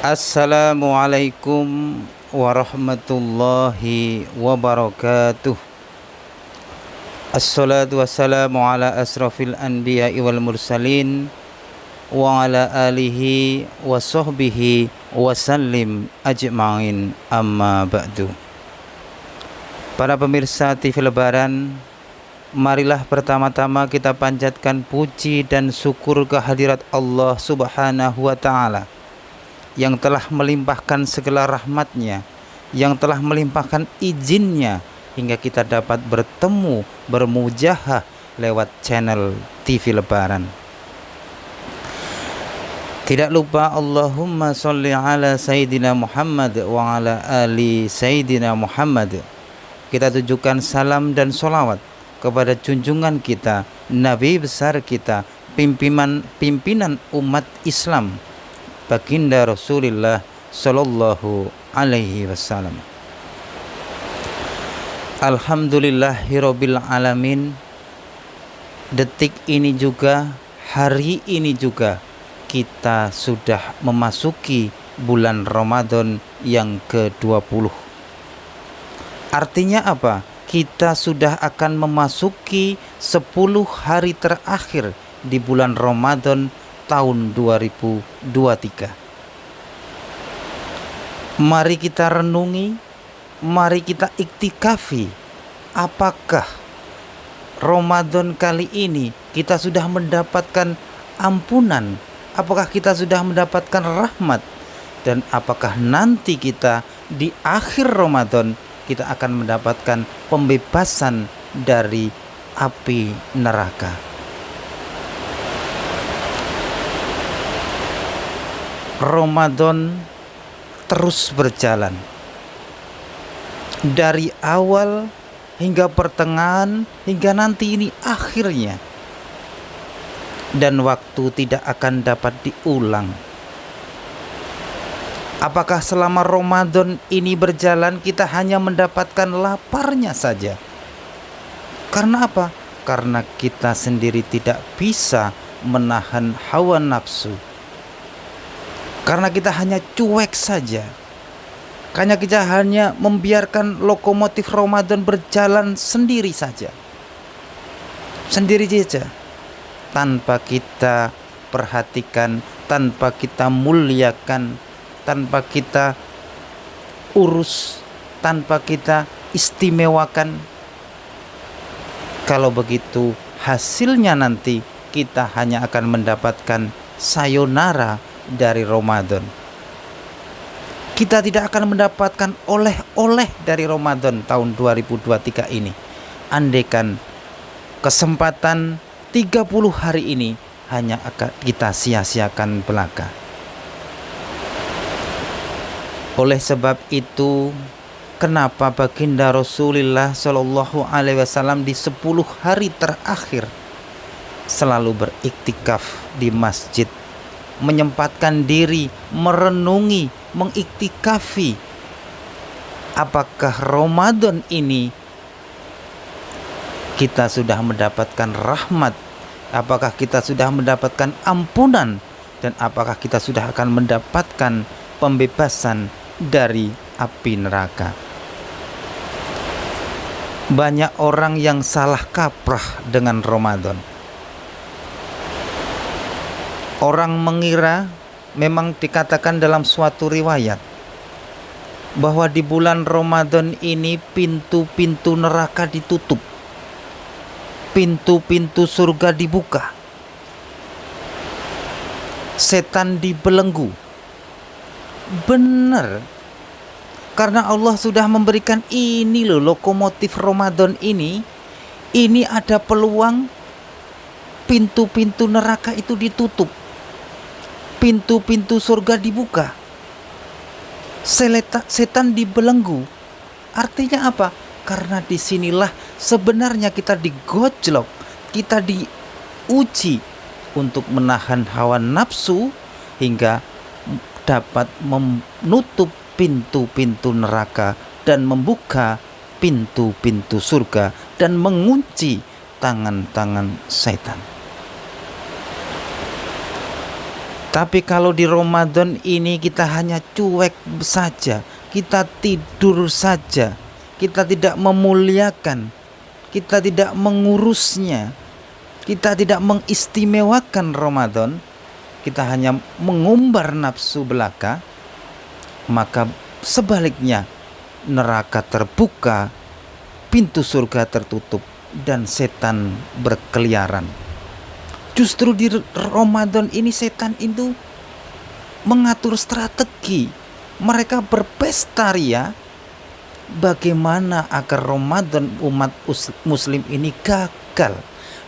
Assalamualaikum warahmatullahi wabarakatuh. Assalatu wassalamu ala asrafil anbiya'i wal mursalin wa ala alihi wa sahbihi wa sallim ajma'in, amma ba'du. Para pemirsa TV Lebaran, marilah pertama-tama kita panjatkan puji dan syukur kehadirat Allah Subhanahu wa ta'ala yang telah melimpahkan segala rahmatnya, yang telah melimpahkan izinnya hingga kita dapat bertemu, bermujahah lewat channel TV Lebaran. Tidak lupa Allahumma sholli ala Sayyidina Muhammad wa ala ali Sayyidina Muhammad. Kita tujukan salam dan sholawat kepada junjungan kita, Nabi besar kita, pimpinan umat Islam, Baginda Rasulullah Sallallahu Alaihi Wasallam. Alhamdulillahirabbil alamin. Detik ini juga, hari ini juga, kita sudah memasuki bulan Ramadan yang ke-20. Artinya apa? Kita sudah akan memasuki 10 hari terakhir di bulan Ramadan tahun 2023. Mari kita renungi, mari kita iktikafi. Apakah Ramadan kali ini kita sudah mendapatkan ampunan? Apakah kita sudah mendapatkan rahmat? Dan apakah nanti kita di akhir Ramadan kita akan mendapatkan pembebasan dari api neraka? Ramadan terus berjalan dari awal hingga pertengahan hingga nanti ini akhirnya, dan waktu tidak akan dapat diulang. Apakah selama Ramadan ini berjalan kita hanya mendapatkan laparnya saja? Karena apa? Karena kita sendiri tidak bisa menahan hawa nafsu. Karena kita hanya cuek saja. Karena kita hanya membiarkan lokomotif Ramadan berjalan sendiri saja. Sendiri saja. Tanpa kita perhatikan, tanpa kita muliakan, tanpa kita urus, tanpa kita istimewakan. Kalau begitu, hasilnya nanti kita hanya akan mendapatkan sayonara dari Ramadan. Kita tidak akan mendapatkan oleh-oleh dari Ramadan tahun 2023 ini. Andaikan kesempatan 30 hari ini hanya akan kita sia-siakan belaka. Oleh sebab itu, kenapa Baginda Rasulullah Shallallahu Alaihi Wasallam di 10 hari terakhir selalu beriktikaf di masjid, menyempatkan diri, merenungi, mengiktikafi. Apakah Ramadan ini kita sudah mendapatkan rahmat? Apakah kita sudah mendapatkan ampunan? Dan apakah kita sudah akan mendapatkan pembebasan dari api neraka? Banyak orang yang salah kaprah dengan Ramadan. Orang mengira, memang dikatakan dalam suatu riwayat, bahwa di bulan Ramadan ini pintu-pintu neraka ditutup, pintu-pintu surga dibuka, setan dibelenggu. Benar, karena Allah sudah memberikan ini loh, lokomotif Ramadan ini ada peluang pintu-pintu neraka itu ditutup, pintu-pintu surga dibuka, setan dibelenggu. Artinya apa? Karena disinilah sebenarnya kita digojlok, kita diuji untuk menahan hawa nafsu hingga dapat menutup pintu-pintu neraka dan membuka pintu-pintu surga dan mengunci tangan-tangan setan. Tapi kalau di Ramadan ini kita hanya cuek saja, kita tidur saja, kita tidak memuliakan, kita tidak mengurusnya, kita tidak mengistimewakan Ramadan, kita hanya mengumbar nafsu belaka, maka sebaliknya neraka terbuka, pintu surga tertutup, dan setan berkeliaran. Justru di Ramadan ini setan itu mengatur strategi. Mereka berpesta ria bagaimana agar Ramadan umat muslim ini gagal.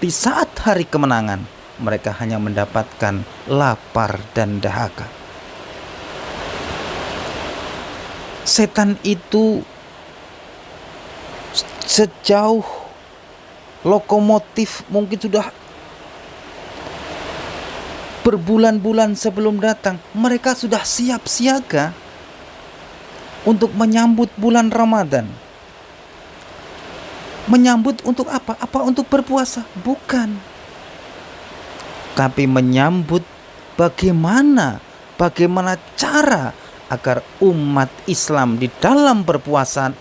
Di saat hari kemenangan, mereka hanya mendapatkan lapar dan dahaga. Setan itu sejauh lokomotif mungkin sudah berbulan-bulan sebelum datang, mereka sudah siap siaga untuk menyambut bulan Ramadan. Menyambut untuk apa? Apa untuk berpuasa? Bukan. Tapi menyambut bagaimana cara agar umat Islam di dalam berpuasa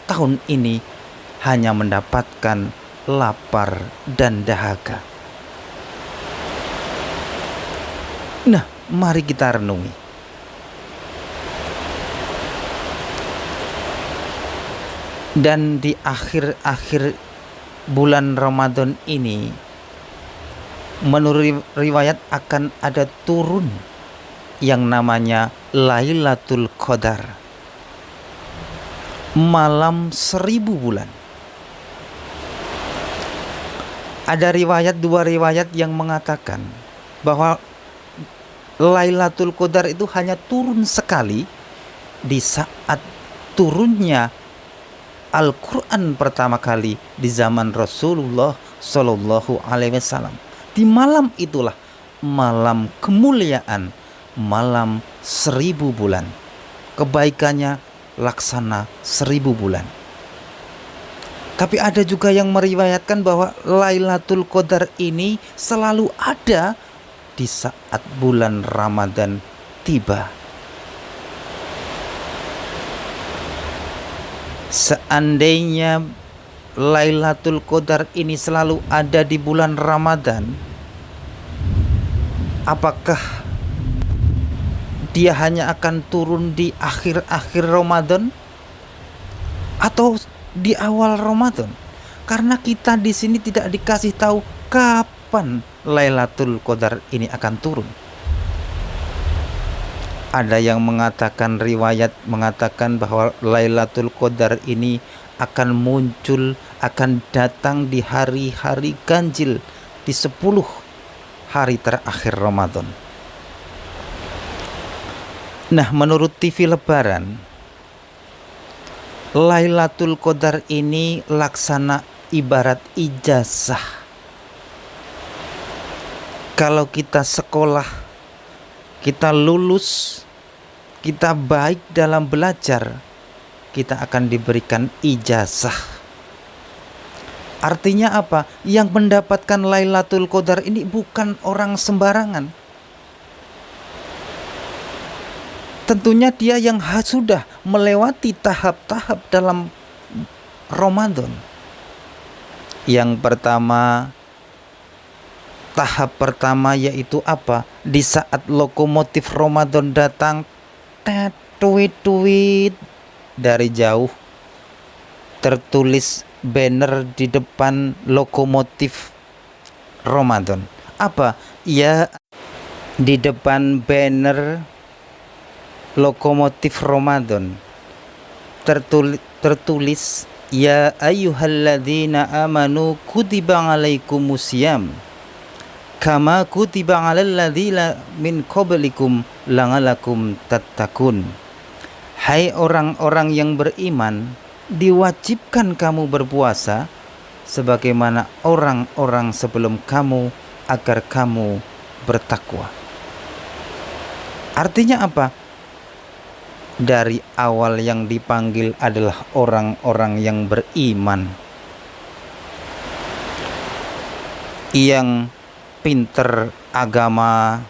tahun ini hanya mendapatkan lapar dan dahaga. Nah, mari kita renungi. Dan di akhir-akhir bulan Ramadan ini, menurut riwayat akan ada turun yang namanya Lailatul Qadar, malam 1000 bulan. Ada dua riwayat yang mengatakan bahwa Lailatul Qadar itu hanya turun sekali di saat turunnya Al-Quran pertama kali di zaman Rasulullah Shallallahu Alaihi Wasallam. Di malam itulah malam kemuliaan, malam 1000 bulan. Kebaikannya laksana 1000 bulan. Tapi ada juga yang meriwayatkan bahwa Lailatul Qadar ini selalu ada di saat bulan Ramadan tiba. Seandainya Lailatul Qadar ini selalu ada di bulan Ramadan, apakah dia hanya akan turun di akhir-akhir Ramadan atau di awal Ramadan? Karena kita di sini tidak dikasih tahu kapan Lailatul Qadar ini akan turun. Ada yang mengatakan, riwayat mengatakan bahwa Lailatul Qadar ini akan muncul, akan datang di hari-hari ganjil, di 10 hari terakhir Ramadan. Nah, menurut TV Lebaran, Lailatul Qadar ini laksana ibarat ijazah. Kalau kita sekolah, kita lulus, kita baik dalam belajar, kita akan diberikan ijazah. Artinya apa? Yang mendapatkan Lailatul Qadar ini bukan orang sembarangan. Tentunya dia yang sudah melewati tahap-tahap dalam Ramadan. Yang pertama, tahap pertama yaitu apa? Di saat lokomotif Ramadan datang, tweet dari jauh tertulis banner di depan lokomotif Ramadan. Apa? Ya, di depan banner lokomotif Ramadan tertulis ya ayyuhalladzina amanu kutiba alaikumusiyam kama kutiba alal ladzina min qablikum la'allakum tattaqun. Hai orang-orang yang beriman, diwajibkan kamu berpuasa sebagaimana orang-orang sebelum kamu agar kamu bertakwa. Artinya apa? Dari awal yang dipanggil adalah orang-orang yang beriman, yang pinter agama,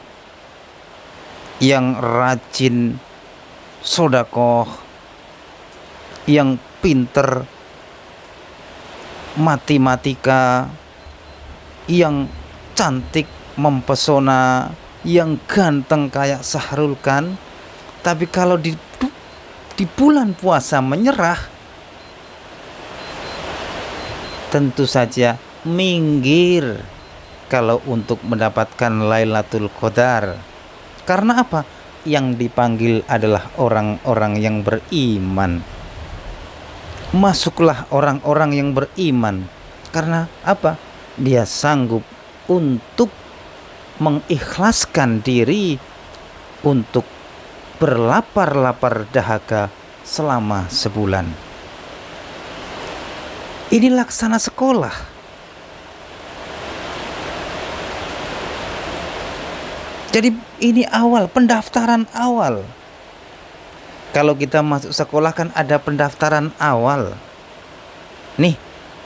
yang rajin sodakoh, yang pinter matematika, yang cantik mempesona, yang ganteng kayak Sahrul Khan, tapi kalau di bulan puasa menyerah, tentu saja minggir kalau untuk mendapatkan Lailatul Qadar. Karena apa? Yang dipanggil adalah orang-orang yang beriman. Masuklah orang-orang yang beriman. Karena apa? Dia sanggup untuk mengikhlaskan diri untuk berlapar-lapar dahaga selama sebulan. Ini laksana sekolah. Jadi ini awal, pendaftaran awal. Kalau kita masuk sekolah kan ada pendaftaran awal. Nih,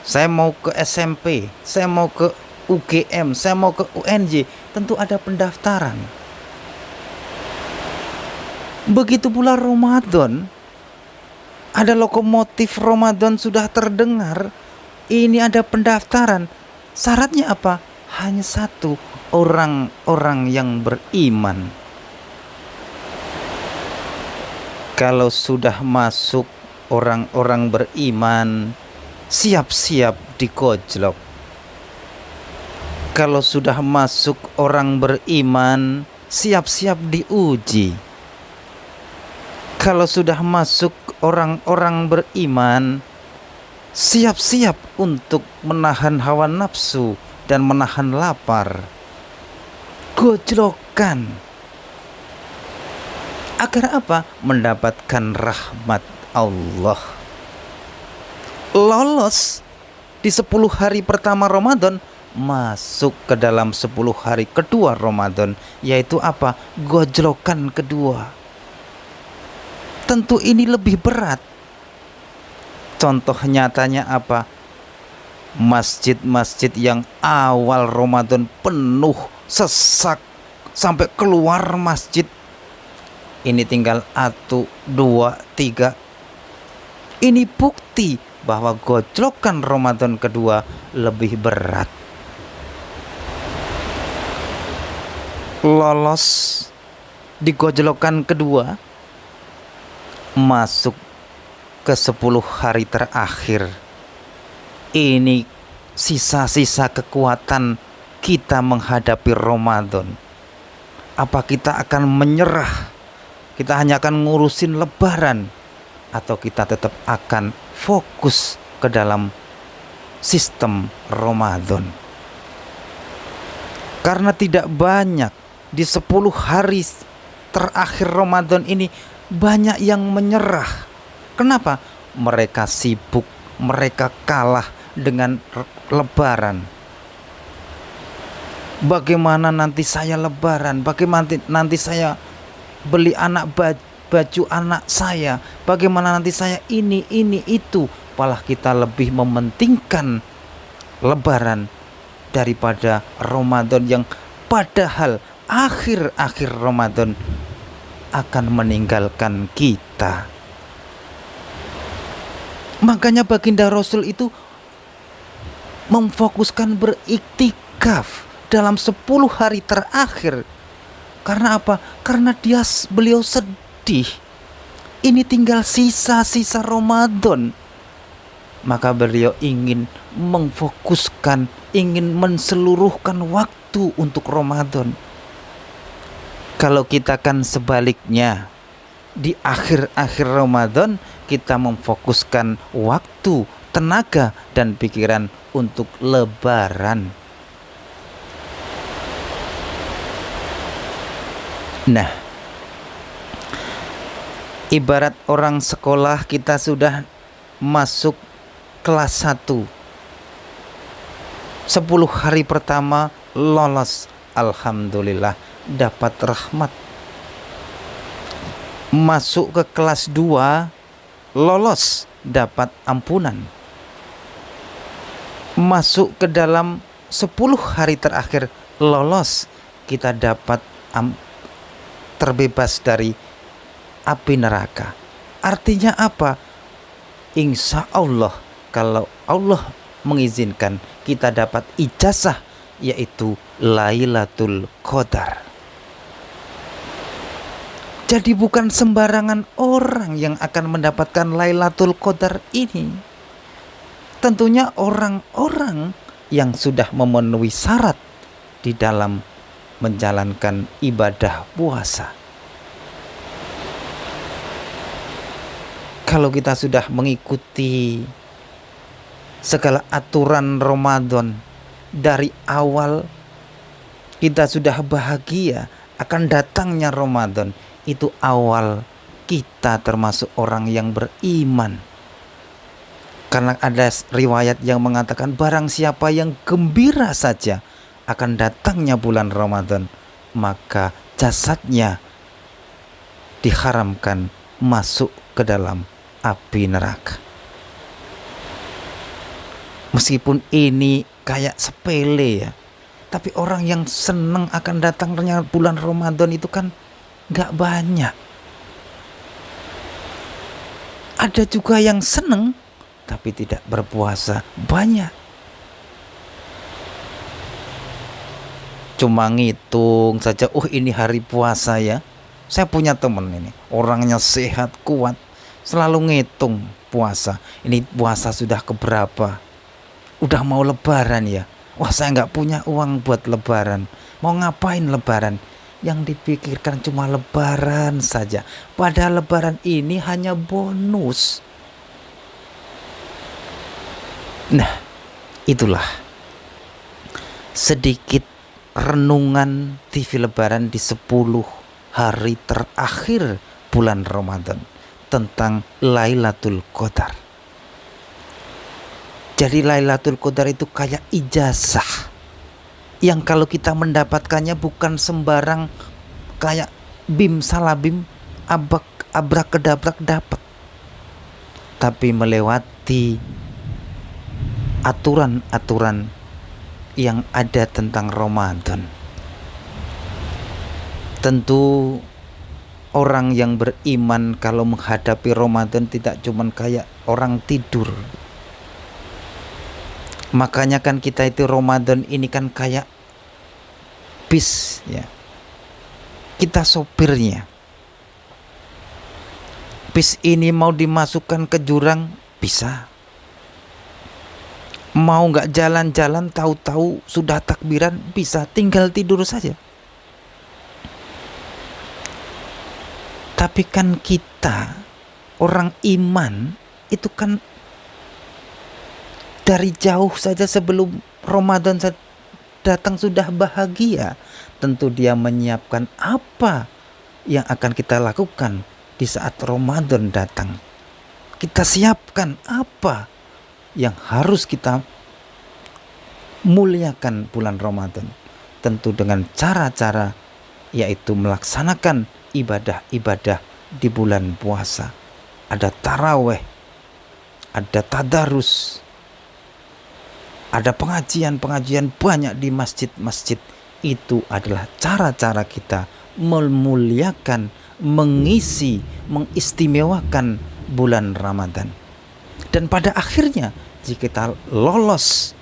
saya mau ke SMP, saya mau ke UGM, saya mau ke UNJ, tentu ada pendaftaran. Begitu pula Ramadan, ada lokomotif Ramadan sudah terdengar, ini ada pendaftaran. Syaratnya apa? Hanya satu, orang-orang yang beriman. Kalau sudah masuk orang-orang beriman, siap-siap digojlok. Kalau sudah masuk orang beriman, siap-siap diuji. Kalau sudah masuk orang-orang beriman, siap-siap untuk menahan hawa nafsu dan menahan lapar. Gojlokan. Agar apa? Mendapatkan rahmat Allah. Lolos di 10 hari pertama Ramadan, masuk ke dalam 10 hari kedua Ramadan, yaitu apa? Gojlokan kedua. Tentu ini lebih berat. Contoh nyatanya apa? Masjid-masjid yang awal Ramadan penuh sesak sampai keluar masjid, ini tinggal 1, 2, 3. Ini bukti bahwa gojlokan Ramadan kedua lebih berat. Lolos di gojlokan kedua, masuk ke 10 hari terakhir. Ini sisa-sisa kekuatan kita menghadapi Ramadan. Apa kita akan menyerah? Kita hanya akan ngurusin lebaran, atau kita tetap akan fokus ke dalam sistem Ramadan? Karena tidak banyak di 10 hari terakhir Ramadan ini, banyak yang menyerah. Kenapa? Mereka sibuk, mereka kalah dengan lebaran. Bagaimana nanti saya lebaran? Bagaimana nanti saya beli baju anak saya? Bagaimana nanti saya ini itu? Malah kita lebih mementingkan lebaran daripada Ramadan, yang padahal akhir-akhir Ramadan akan meninggalkan kita. Makanya baginda Rasul itu memfokuskan beriktikaf dalam 10 hari terakhir. Karena apa? Karena beliau sedih. Ini tinggal sisa-sisa Ramadan. Maka beliau ingin memfokuskan, ingin menseluruhkan waktu untuk Ramadan. Kalau kita kan sebaliknya, di akhir-akhir Ramadan kita memfokuskan waktu, tenaga, dan pikiran untuk lebaran. Nah, ibarat orang sekolah, kita sudah masuk kelas 1, 10 hari pertama lolos, alhamdulillah, dapat rahmat. Masuk ke kelas 2, lolos, dapat ampunan. Masuk ke dalam 10 hari terakhir, lolos, kita dapat terbebas dari api neraka. Artinya apa? Insya Allah kalau Allah mengizinkan kita dapat ijazah, yaitu Lailatul Qadar. Jadi bukan sembarangan orang yang akan mendapatkan Lailatul Qadar ini. Tentunya orang-orang yang sudah memenuhi syarat di dalam menjalankan ibadah puasa. Kalau kita sudah mengikuti segala aturan Ramadan dari awal, kita sudah bahagia akan datangnya Ramadan. Itu awal kita termasuk orang yang beriman. Karena ada riwayat yang mengatakan barang siapa yang gembira saja akan datangnya bulan Ramadan, maka jasadnya diharamkan masuk ke dalam api neraka. Meskipun ini kayak sepele ya, tapi orang yang senang akan datangnya bulan Ramadan itu kan gak banyak. Ada juga yang senang tapi tidak berpuasa, banyak. Cuma ngitung saja, oh ini hari puasa ya. Saya punya teman ini, orangnya sehat, kuat, selalu ngitung puasa. Ini puasa sudah keberapa? Udah mau lebaran ya. Wah, saya nggak punya uang buat lebaran. Mau ngapain lebaran? Yang dipikirkan cuma lebaran saja. Padahal lebaran ini hanya bonus. Nah, itulah sedikit renungan TV Lebaran di 10 hari terakhir bulan Ramadan tentang Lailatul Qadar. Jadi Lailatul Qadar itu kayak ijazah yang kalau kita mendapatkannya bukan sembarang kayak bim salabim abrak-kedabrak dapat, tapi melewati aturan-aturan yang ada tentang Ramadan. Tentu orang yang beriman kalau menghadapi Ramadan tidak cuman kayak orang tidur. Makanya kan kita itu Ramadan ini kan kayak bis ya. Kita sopirnya. Bis ini mau dimasukkan ke jurang bisa. Mau nggak jalan-jalan tahu-tahu sudah takbiran bisa, tinggal tidur saja. Tapi kan kita orang iman itu kan dari jauh saja sebelum Ramadan datang sudah bahagia. Tentu dia menyiapkan apa yang akan kita lakukan di saat Ramadan datang. Kita siapkan apa yang harus kita muliakan bulan Ramadan. Tentu dengan cara-cara yaitu melaksanakan ibadah-ibadah di bulan puasa. Ada taraweh, ada tadarus, ada pengajian-pengajian banyak di masjid-masjid. Itu adalah cara-cara kita memuliakan, mengisi, mengistimewakan bulan Ramadan. Dan pada akhirnya jika kita lolos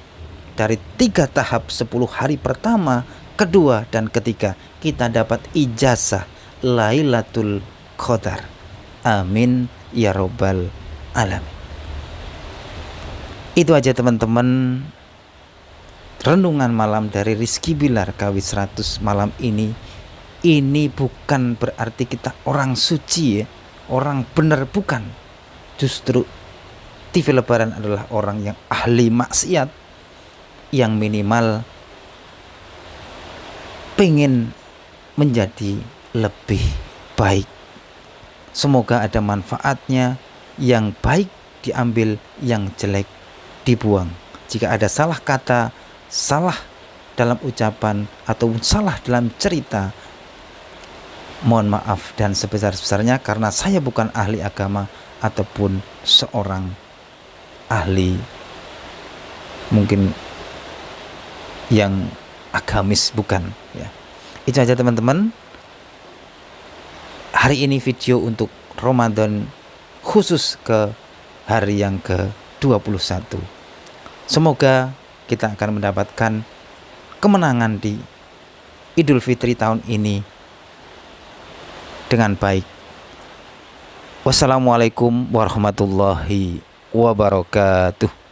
dari 3 tahap 10 hari pertama, kedua, dan ketiga, kita dapat ijazah Lailatul Qadar. Amin ya robbal alamin. Itu aja teman-teman, renungan malam dari Rizky Bilar KW 100 malam ini. Ini bukan berarti kita orang suci ya, orang benar, bukan. Justru TV Lebaran adalah orang yang ahli maksiat, yang minimal pengen menjadi lebih baik. Semoga ada manfaatnya, yang baik diambil, yang jelek dibuang. Jika ada salah kata, salah dalam ucapan, atau salah dalam cerita, mohon maaf dan sebesar-besarnya, karena saya bukan ahli agama ataupun seorang ahli mungkin yang agamis, bukan ya. Itu aja teman-teman. hari ini video untuk Ramadan khusus ke hari yang ke-21. Semoga kita akan mendapatkan kemenangan di Idul Fitri tahun ini dengan baik. Wassalamualaikum warahmatullahi wabarakatuh.